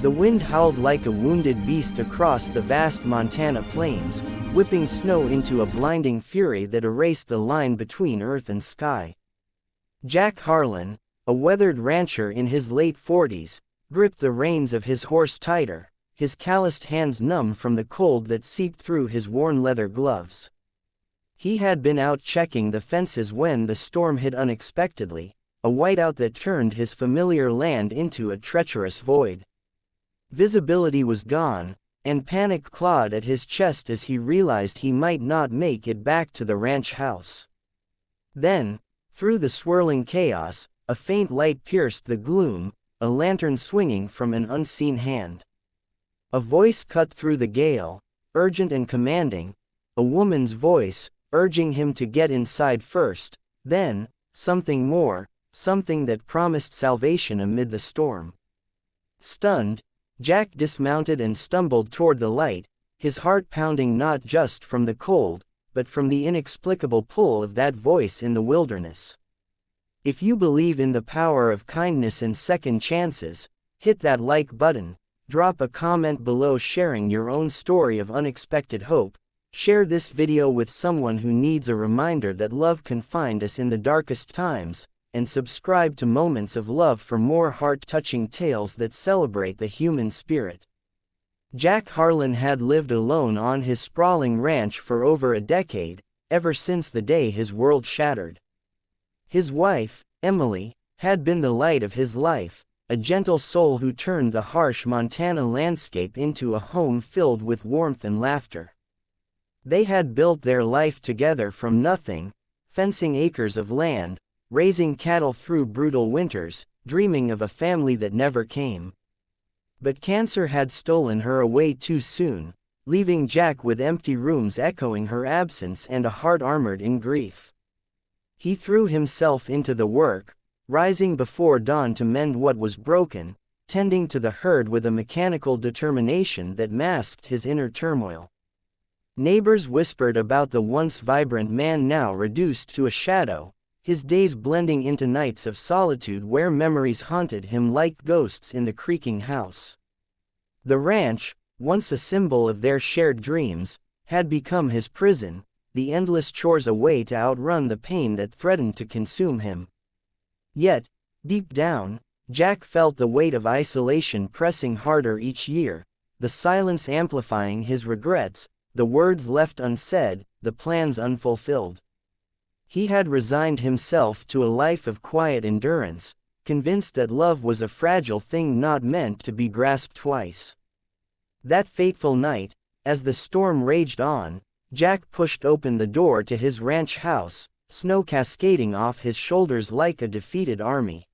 The wind howled like a wounded beast across the vast Montana plains, whipping snow into a blinding fury that erased the line between earth and sky. Jack Harlan, a weathered rancher in his late 40s, gripped the reins of his horse tighter, his calloused hands numb from the cold that seeped through his worn leather gloves. He had been out checking the fences when the storm hit unexpectedly, a whiteout that turned his familiar land into a treacherous void. Visibility was gone, and panic clawed at his chest as he realized he might not make it back to the ranch house. Then, through the swirling chaos, a faint light pierced the gloom, a lantern swinging from an unseen hand. A voice cut through the gale, urgent and commanding, a woman's voice, urging him to get inside first, then, something more, something that promised salvation amid the storm. Stunned, Jack dismounted and stumbled toward the light, his heart pounding not just from the cold, but from the inexplicable pull of that voice in the wilderness. If you believe in the power of kindness and second chances, hit that like button, drop a comment below sharing your own story of unexpected hope, share this video with someone who needs a reminder that love can find us in the darkest times, and subscribe to Moments of Love for more heart-touching tales that celebrate the human spirit. Jack Harlan had lived alone on his sprawling ranch for over a decade, ever since the day his world shattered. His wife, Emily, had been the light of his life, a gentle soul who turned the harsh Montana landscape into a home filled with warmth and laughter. They had built their life together from nothing, fencing acres of land, raising cattle through brutal winters, dreaming of a family that never came. But cancer had stolen her away too soon, leaving Jack with empty rooms echoing her absence and a heart armored in grief. He threw himself into the work, rising before dawn to mend what was broken, tending to the herd with a mechanical determination that masked his inner turmoil. Neighbors whispered about the once vibrant man now reduced to a shadow, his days blending into nights of solitude where memories haunted him like ghosts in the creaking house. The ranch, once a symbol of their shared dreams, had become his prison, the endless chores a way to outrun the pain that threatened to consume him. Yet, deep down, Jack felt the weight of isolation pressing harder each year, the silence amplifying his regrets, the words left unsaid, the plans unfulfilled. He had resigned himself to a life of quiet endurance, convinced that love was a fragile thing not meant to be grasped twice. That fateful night, as the storm raged on, Jack pushed open the door to his ranch house, snow cascading off his shoulders like a defeated army.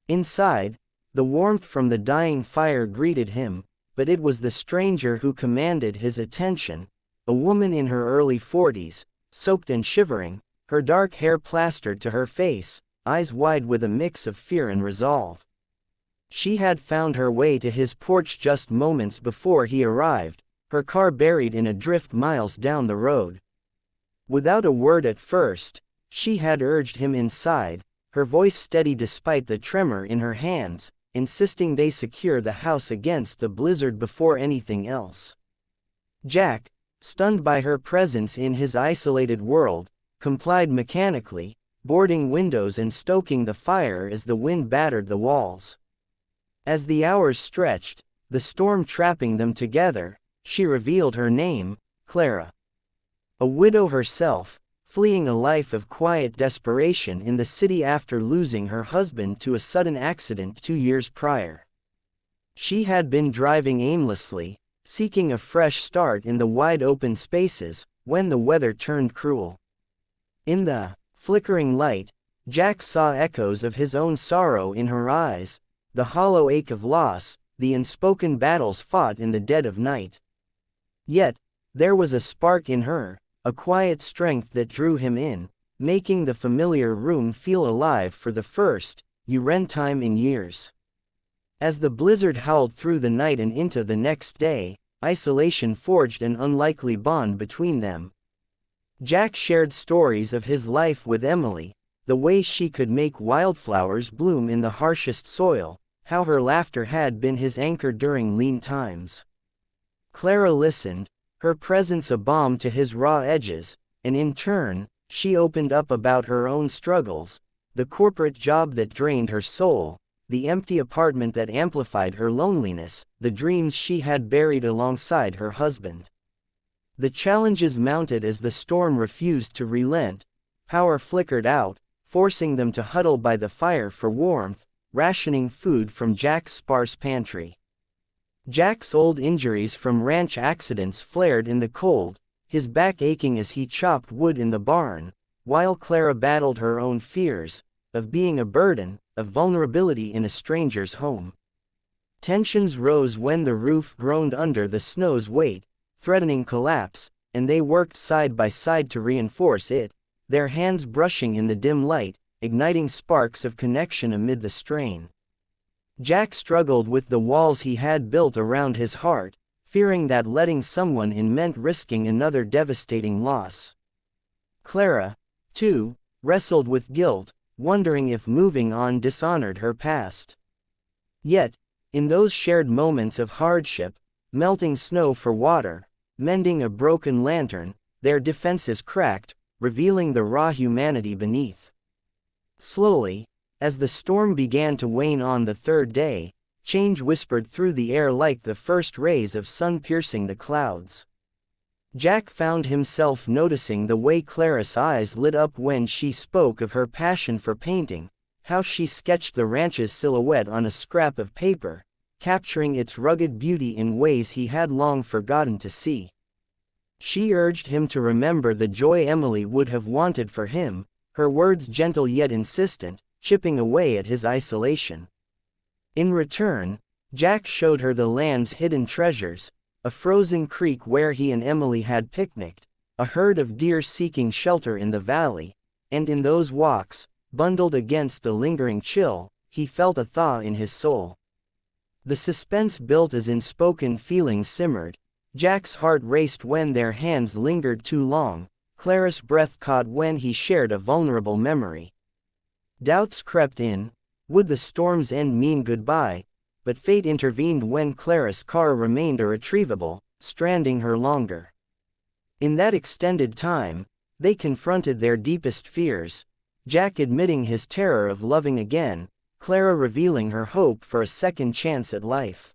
Inside, the warmth from the dying fire greeted him, but it was the stranger who commanded his attention, a woman in her early 40s, soaked and shivering, her dark hair plastered to her face, eyes wide with a mix of fear and resolve. She had found her way to his porch just moments before he arrived, her car buried in a drift miles down the road. Without a word at first, she had urged him inside, her voice steady despite the tremor in her hands, insisting they secure the house against the blizzard before anything else. Jack, stunned by her presence in his isolated world, complied mechanically, boarding windows and stoking the fire as the wind battered the walls. As the hours stretched, the storm trapping them together, she revealed her name, Clara. A widow herself, fleeing a life of quiet desperation in the city after losing her husband to a sudden accident 2 years prior. She had been driving aimlessly, seeking a fresh start in the wide open spaces, when the weather turned cruel. In the flickering light, Jack saw echoes of his own sorrow in her eyes, the hollow ache of loss, the unspoken battles fought in the dead of night. Yet, there was a spark in her, a quiet strength that drew him in, making the familiar room feel alive for the first time in years. As the blizzard howled through the night and into the next day, isolation forged an unlikely bond between them. Jack shared stories of his life with Emily, the way she could make wildflowers bloom in the harshest soil, how her laughter had been his anchor during lean times. Clara listened, her presence a balm to his raw edges, and in turn, she opened up about her own struggles, the corporate job that drained her soul, the empty apartment that amplified her loneliness, the dreams she had buried alongside her husband. The challenges mounted as the storm refused to relent. Power flickered out, forcing them to huddle by the fire for warmth, rationing food from Jack's sparse pantry. Jack's old injuries from ranch accidents flared in the cold, his back aching as he chopped wood in the barn, while Clara battled her own fears, of being a burden, of vulnerability in a stranger's home. Tensions rose when the roof groaned under the snow's weight, threatening collapse, and they worked side by side to reinforce it, their hands brushing in the dim light, igniting sparks of connection amid the strain. Jack struggled with the walls he had built around his heart, fearing that letting someone in meant risking another devastating loss. Clara, too, wrestled with guilt, wondering if moving on dishonored her past. Yet, in those shared moments of hardship, melting snow for water, mending a broken lantern, their defenses cracked, revealing the raw humanity beneath. Slowly, as the storm began to wane on the third day, change whispered through the air like the first rays of sun piercing the clouds. Jack found himself noticing the way Clara's eyes lit up when she spoke of her passion for painting, how she sketched the ranch's silhouette on a scrap of paper, capturing its rugged beauty in ways he had long forgotten to see. She urged him to remember the joy Emily would have wanted for him, her words gentle yet insistent, chipping away at his isolation. In return, Jack showed her the land's hidden treasures, a frozen creek where he and Emily had picnicked, a herd of deer seeking shelter in the valley, and in those walks, bundled against the lingering chill, he felt a thaw in his soul. The suspense built as unspoken feelings simmered. Jack's heart raced when their hands lingered too long, Clara's breath caught when he shared a vulnerable memory. Doubts crept in. Would the storm's end mean goodbye? But fate intervened when Clara's car remained irretrievable, stranding her longer. In that extended time, they confronted their deepest fears, Jack admitting his terror of loving again, Clara revealing her hope for a second chance at life.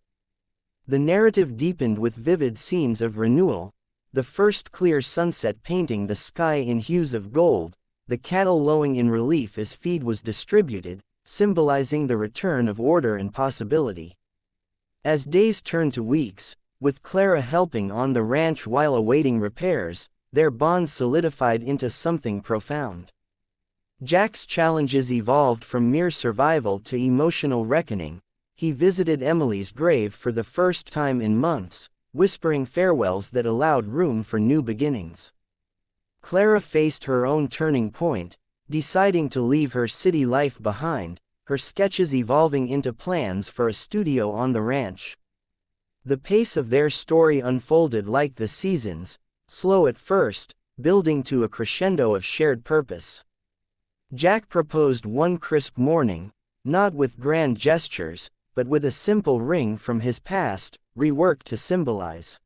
The narrative deepened with vivid scenes of renewal, the first clear sunset painting the sky in hues of gold, the cattle lowing in relief as feed was distributed, symbolizing the return of order and possibility. As days turned to weeks, with Clara helping on the ranch while awaiting repairs, their bond solidified into something profound. Jack's challenges evolved from mere survival to emotional reckoning. He visited Emily's grave for the first time in months, whispering farewells that allowed room for new beginnings. Clara faced her own turning point, deciding to leave her city life behind, her sketches evolving into plans for a studio on the ranch. The pace of their story unfolded like the seasons, slow at first, building to a crescendo of shared purpose. Jack proposed one crisp morning, not with grand gestures, but with a simple ring from his past, reworked to symbolize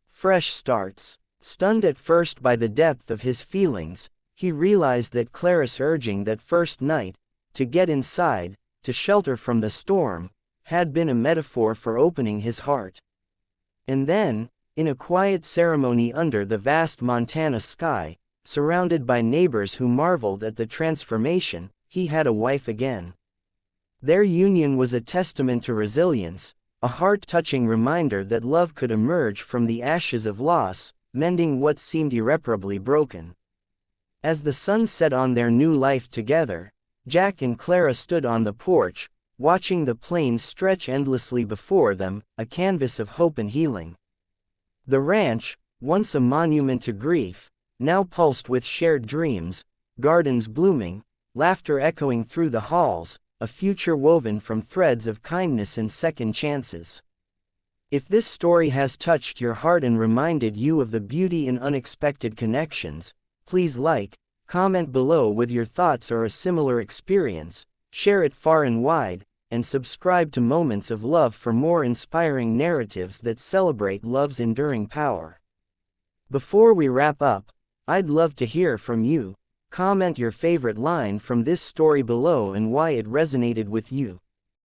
fresh starts. Stunned at first by the depth of his feelings, he realized that Clara's urging that first night, to get inside, to shelter from the storm, had been a metaphor for opening his heart. And then, in a quiet ceremony under the vast Montana sky, surrounded by neighbors who marveled at the transformation, he had a wife again. Their union was a testament to resilience, a heart-touching reminder that love could emerge from the ashes of loss, mending what seemed irreparably broken. As the sun set on their new life together, Jack and Clara stood on the porch, watching the plains stretch endlessly before them, a canvas of hope and healing. The ranch, once a monument to grief, now pulsed with shared dreams, gardens blooming, laughter echoing through the halls, a future woven from threads of kindness and second chances. If this story has touched your heart and reminded you of the beauty in unexpected connections, please like, comment below with your thoughts or a similar experience, share it far and wide, and subscribe to Moments of Love for more inspiring narratives that celebrate love's enduring power. Before we wrap up, I'd love to hear from you. Comment your favorite line from this story below and why it resonated with you.